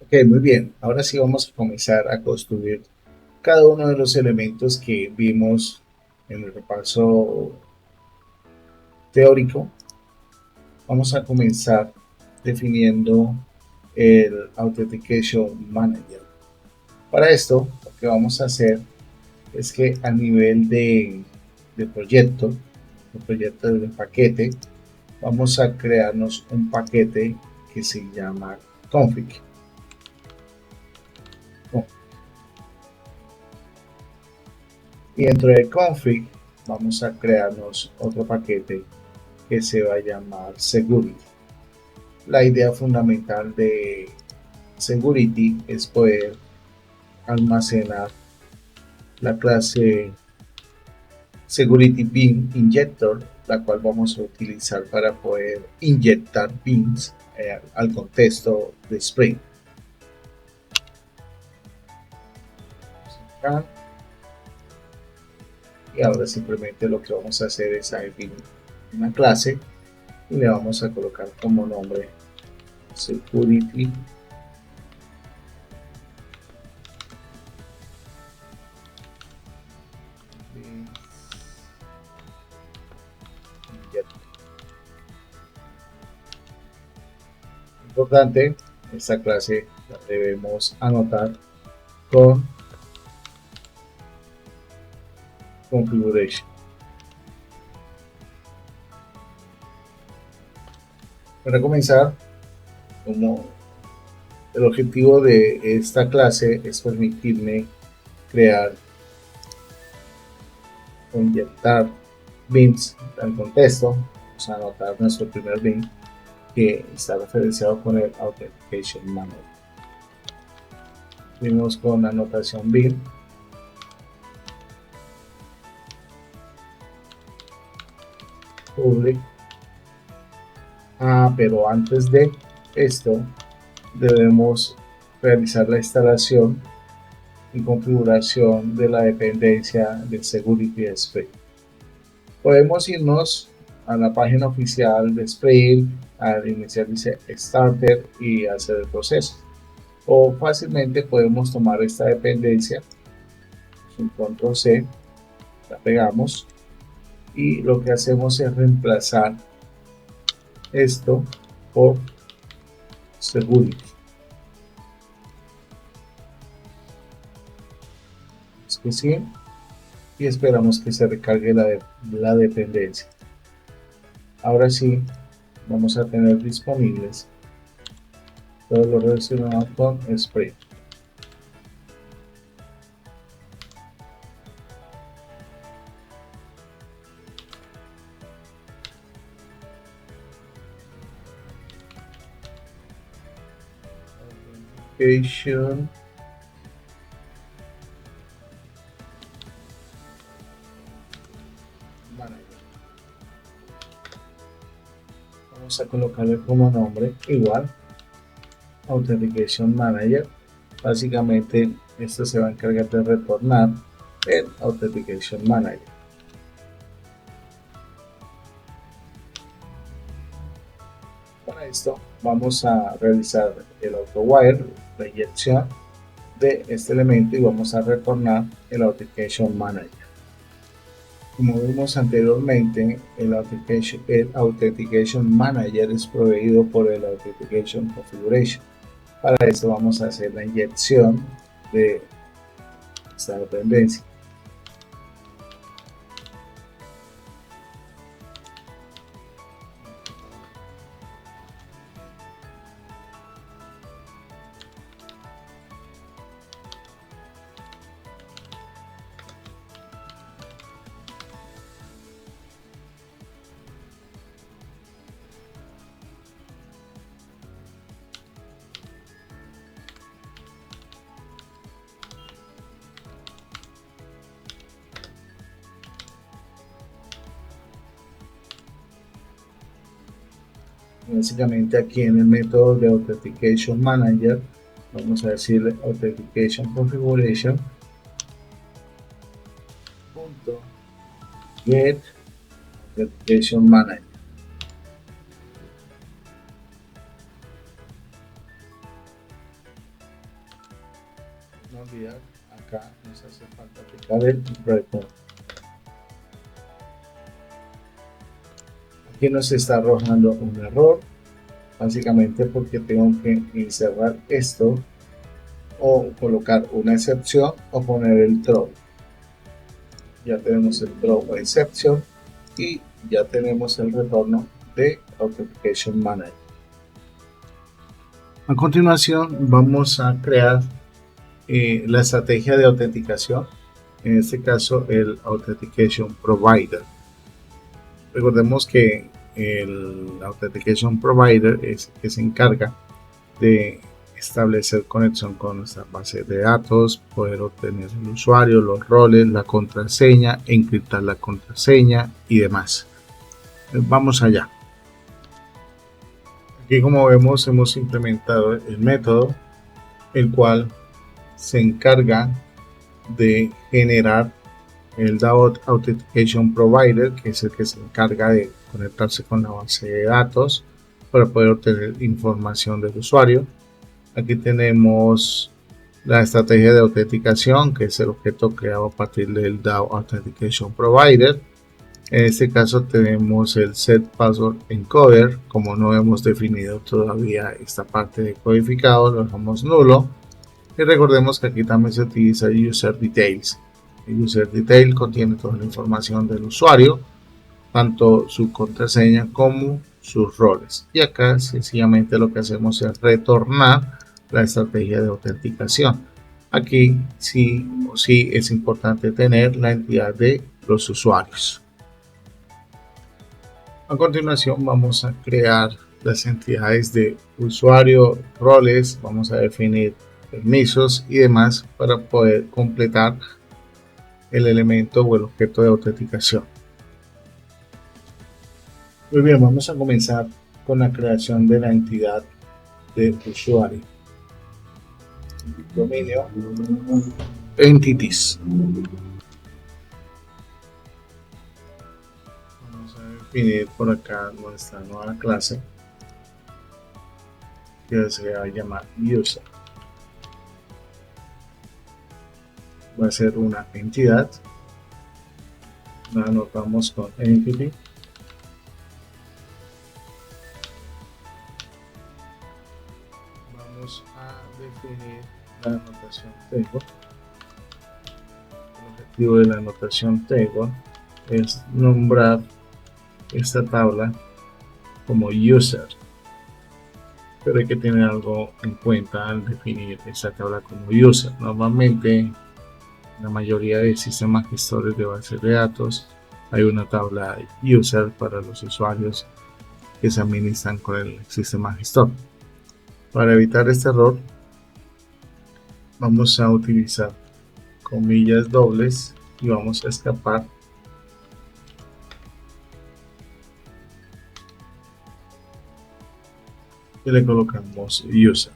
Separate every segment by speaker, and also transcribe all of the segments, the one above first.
Speaker 1: Ok, muy bien. Ahora sí vamos a comenzar a construir cada uno de los elementos que vimos en el repaso teórico. Vamos a comenzar definiendo el Authentication Manager. Para esto, lo que vamos a hacer es que a nivel de proyecto, el proyecto del paquete, vamos a crearnos un paquete que se llama config. Y dentro de config vamos a crearnos otro paquete que se va a llamar security. La idea fundamental de security es poder almacenar la clase security bean injector, la cual vamos a utilizar para poder inyectar beans al contexto de Spring. Y ahora simplemente lo que vamos a hacer es definir una clase y le vamos a colocar como nombre security. Importante, esta clase la debemos anotar con configuration. Para comenzar, como el objetivo de esta clase es permitirme crear o inyectar bins al contexto. Vamos a anotar nuestro primer bin que está referenciado con el Authentication Manager. Seguimos con la anotación bin. Public. Pero antes de esto debemos realizar la instalación y configuración de la dependencia del Security de Spring. Podemos irnos a la página oficial de Spring, al iniciar dice Starter y hacer el proceso. O fácilmente podemos tomar esta dependencia, un control C, la pegamos y lo que hacemos es reemplazar esto por Security. Es que sí, y esperamos que se recargue la dependencia. Ahora sí, vamos a tener disponibles todo lo relacionado con Spring. Application Manager. Vamos a colocarle como nombre igual Authentication Manager. Básicamente esto se va a encargar de retornar el Authentication Manager. Para esto vamos a realizar el AutoWire, la inyección de este elemento y vamos a retornar el Authentication Manager. Como vimos anteriormente, el Authentication Manager es proveído por el Authentication Configuration. Para esto vamos a hacer la inyección de esta dependencia. Básicamente aquí en el método de Authentication Manager vamos a decirle Authentication Configuration get Authentication Manager. no olvidar, acá nos hace falta aplicar el return. Aquí nos está arrojando un error, básicamente porque tengo que encerrar esto o colocar una excepción o poner el throw. Ya tenemos el throw o exception y ya tenemos el retorno de Authentication Manager. A continuación vamos a crear la estrategia de autenticación, en este caso el Authentication Provider. Recordemos que el Authentication Provider es el que se encarga de establecer conexión con nuestra base de datos, poder obtener el usuario, los roles, la contraseña, encriptar la contraseña y demás. Vamos allá. Aquí, como vemos, hemos implementado el método, el cual se encarga de generar el DAO Authentication Provider, que es el que se encarga de conectarse con la base de datos para poder obtener información del usuario. Aquí tenemos la estrategia de autenticación, que es el objeto creado a partir del DAO Authentication Provider. En este caso tenemos el set password encoder. Como no hemos definido todavía esta parte de codificado, lo dejamos nulo. Y recordemos que aquí también se utiliza user details. El user detail contiene toda la información del usuario, tanto su contraseña como sus roles. Y acá sencillamente lo que hacemos es retornar la estrategia de autenticación. Aquí sí o sí es importante tener la entidad de los usuarios. A continuación vamos a crear las entidades de usuario, roles, vamos a definir permisos y demás para poder completar el elemento o el objeto de autenticación. Muy bien, vamos a comenzar con la creación de la entidad de usuario. Dominio Entities. Vamos a definir por acá nuestra nueva clase, que se va a llamar User. Va a ser una entidad. La anotamos con Entity. Vamos a definir la anotación table. El objetivo de la anotación table es nombrar esta tabla como user, pero hay que tener algo en cuenta al definir esta tabla como user. Normalmente la mayoría de sistemas gestores de bases de datos hay una tabla user para los usuarios que se administran con el sistema gestor. Para evitar este error vamos a utilizar comillas dobles y vamos a escapar y le colocamos user.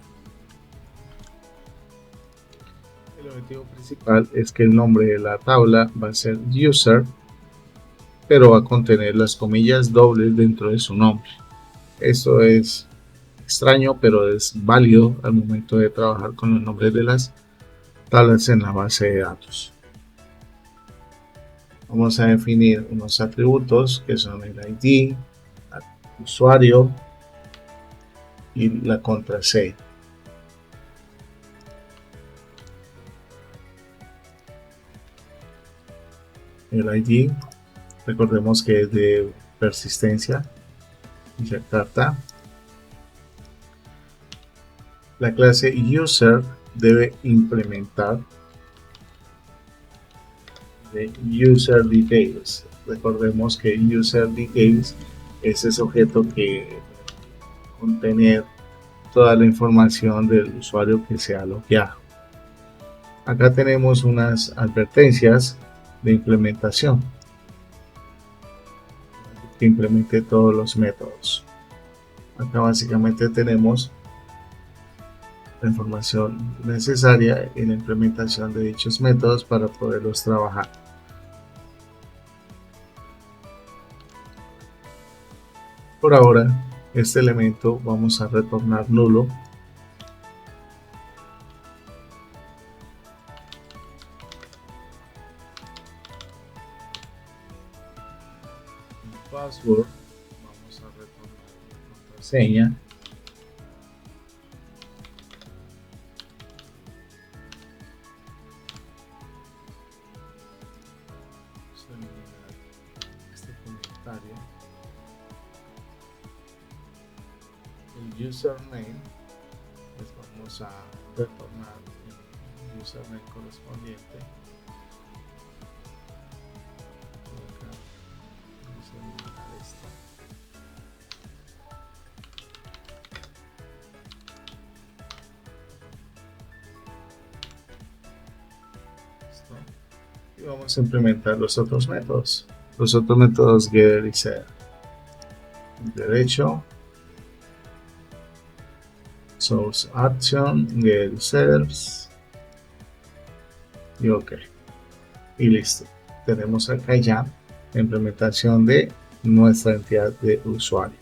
Speaker 1: El objetivo principal es que el nombre de la tabla va a ser user, pero va a contener las comillas dobles dentro de su nombre. Esto es extraño, pero es válido al momento de trabajar con los nombres de las tablas en la base de datos. Vamos a definir unos atributos que son el ID, el usuario y la contraseña. El ID, recordemos que es de persistencia y se carta. La clase user debe implementar de user details. Recordemos que user details es ese objeto que contener toda la información del usuario que se ha logueado. Acá tenemos unas advertencias de implementación que implemente todos los métodos. Acá básicamente tenemos la información necesaria en la implementación de dichos métodos para poderlos trabajar. Por ahora, este elemento vamos a retornar nulo password, vamos a retornar la contraseña. Vamos a eliminar este comentario. El username, les vamos a retornar el username correspondiente. Y vamos a implementar los otros métodos. Los otros métodos getter y setter. Derecho, source action, getter y setters. Y ok. Y listo. Tenemos acá ya la implementación de nuestra entidad de usuario.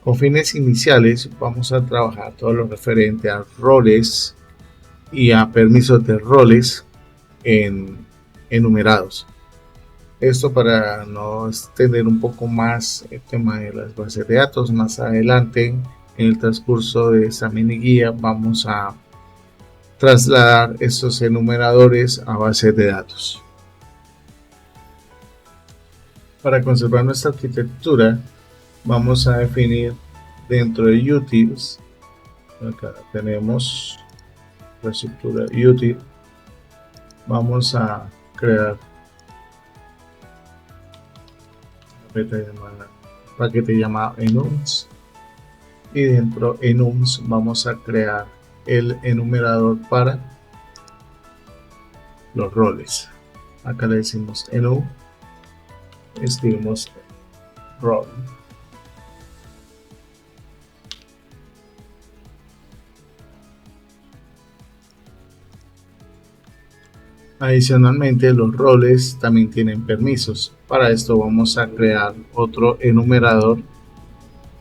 Speaker 1: Con fines iniciales vamos a trabajar todo lo referente a roles y a permisos de roles enumerados. Esto para no extender un poco más el tema de las bases de datos. Más adelante en el transcurso de esta mini guía vamos a trasladar estos enumeradores a bases de datos. Para conservar nuestra arquitectura vamos a definir dentro de utils, acá tenemos la estructura util, vamos a crear un paquete llamado enums, y dentro de enums vamos a crear el enumerador para los roles. Acá le decimos enum, escribimos role. Adicionalmente, los roles también tienen permisos. Para esto vamos a crear otro enumerador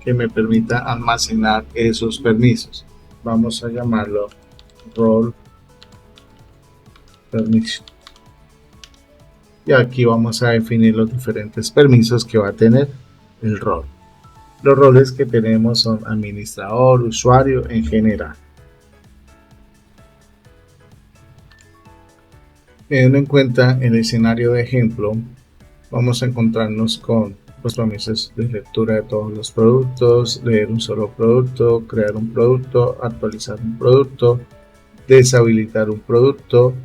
Speaker 1: que me permita almacenar esos permisos. Vamos a llamarlo role permission. Y aquí vamos a definir los diferentes permisos que va a tener el rol. Los roles que tenemos son administrador, usuario en general. Teniendo en cuenta el escenario de ejemplo, vamos a encontrarnos con los permisos de lectura de todos los productos, leer un solo producto, crear un producto, actualizar un producto, deshabilitar un producto,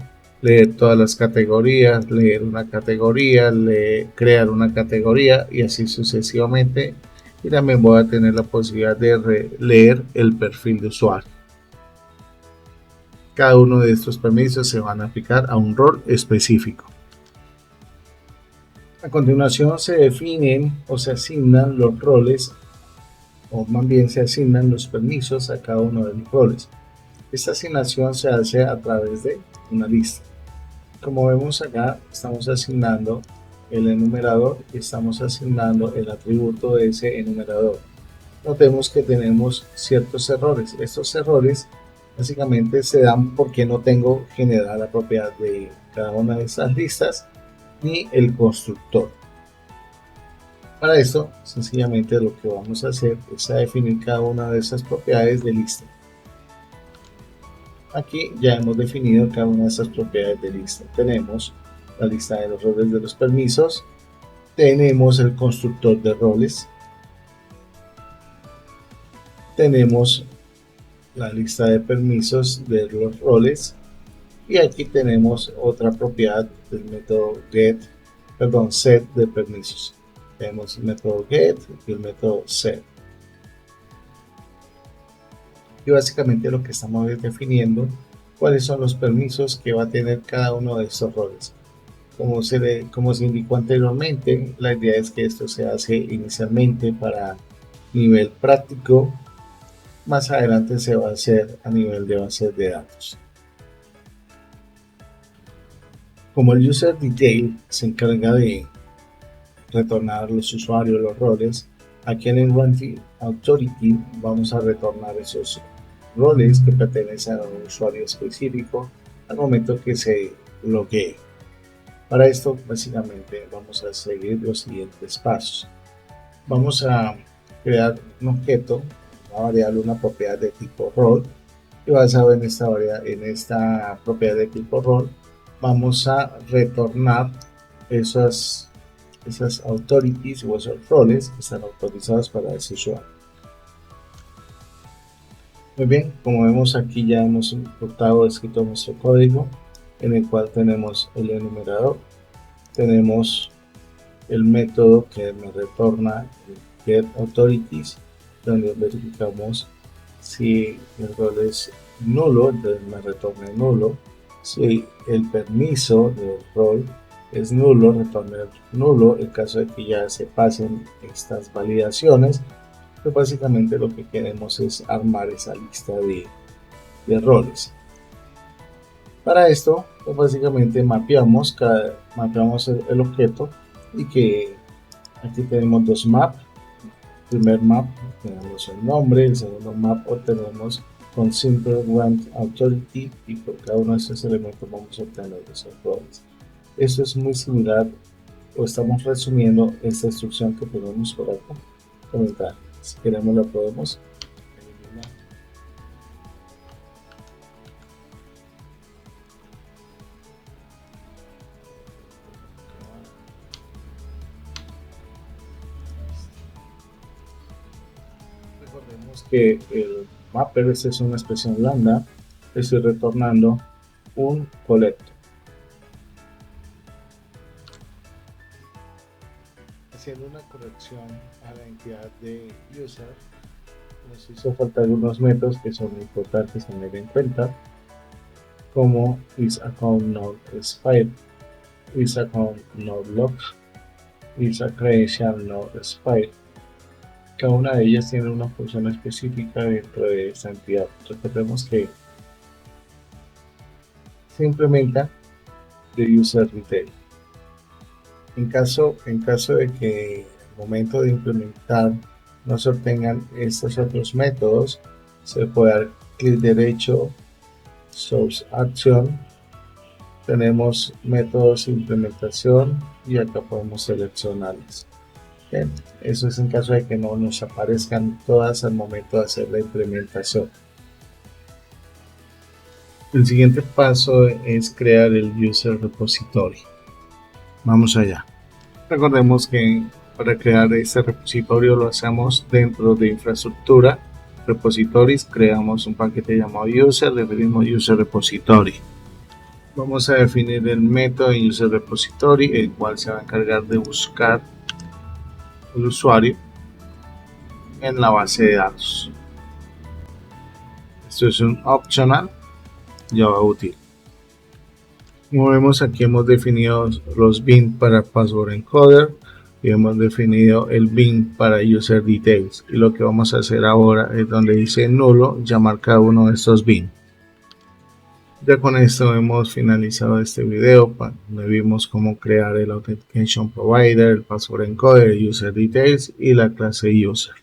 Speaker 1: leer todas las categorías, leer una categoría, crear una categoría y así sucesivamente. Y también voy a tener la posibilidad de leer el perfil de usuario. Cada uno de estos permisos se van a aplicar a un rol específico. A continuación se definen o se asignan los roles, o más bien se asignan los permisos a cada uno de los roles. Esta asignación se hace a través de una lista. Como vemos acá, estamos asignando el enumerador y estamos asignando el atributo de ese enumerador. Notemos que tenemos ciertos errores. Estos errores básicamente se dan porque no tengo generada la propiedad de cada una de estas listas ni el constructor. Para esto, sencillamente lo que vamos a hacer es a definir cada una de esas propiedades de lista. Aquí ya hemos definido cada una de esas propiedades de lista. Tenemos la lista de los roles de los permisos, tenemos el constructor de roles, tenemos la lista de permisos de los roles y aquí tenemos otra propiedad del método set de permisos. Tenemos el método get y el método set. Y básicamente lo que estamos definiendo cuáles son los permisos que va a tener cada uno de estos roles. Como se indicó anteriormente, la idea es que esto se hace inicialmente para nivel práctico, más adelante se va a hacer a nivel de bases de datos. Como el user detail se encarga de retornar los usuarios, los roles, aquí en el Runtime Authority vamos a retornar esos roles que pertenecen a un usuario específico al momento que se loguee. Para esto, básicamente, vamos a seguir los siguientes pasos. Vamos a crear un objeto, una variable, una propiedad de tipo rol, y basado en esta propiedad de tipo rol, vamos a retornar esas authorities o esos roles que están autorizados para ese usuario. Muy bien, como vemos aquí ya hemos importado, escrito nuestro código, en el cual tenemos el enumerador, tenemos el método que me retorna get authorities, donde verificamos si el rol es nulo, entonces me retorna nulo. Si el permiso del rol es nulo, retorna nulo. En caso de que ya se pasen estas validaciones, pues básicamente lo que queremos es armar esa lista de roles. Para esto, pues básicamente mapeamos el objeto, y que aquí tenemos dos maps. El primer map tenemos el nombre, el segundo map obtenemos con simple grant authority, y por cada uno de estos elementos vamos a obtener esos roles. Esto es muy similar, o estamos resumiendo esta instrucción que tenemos por acá. Comentar, si queremos la podemos eliminar. Recordemos que el mapper es una expresión lambda. Estoy retornando un collector. Haciendo una corrección a la entidad de user, nos hizo falta algunos métodos que son importantes tener en cuenta, como isAccountNodeExpire, isAccountNodeLock, isAccredentialNodeExpire. Cada una de ellas tiene una función específica dentro de esta entidad. Recordemos que se implementa de user detail. En caso de que al momento de implementar no se obtengan estos otros métodos, se puede dar clic derecho, source action, tenemos métodos de implementación y acá podemos seleccionarlos. Bien, eso es en caso de que no nos aparezcan todas al momento de hacer la implementación. El siguiente paso es crear el user repository. Vamos allá. Recordemos que para crear este repositorio lo hacemos dentro de infraestructura, repositories, creamos un paquete llamado user, definimos user repository. Vamos a definir el método de user repository, el cual se va a encargar de buscar el usuario en la base de datos. Esto es un optional Java útil. Como vemos, aquí hemos definido los bin para password encoder y hemos definido el bin para user details, y lo que vamos a hacer ahora es donde dice nulo, llamar cada uno de estos bin. Ya con esto hemos finalizado este video, donde vimos cómo crear el authentication provider, el password encoder, el user details y la clase user.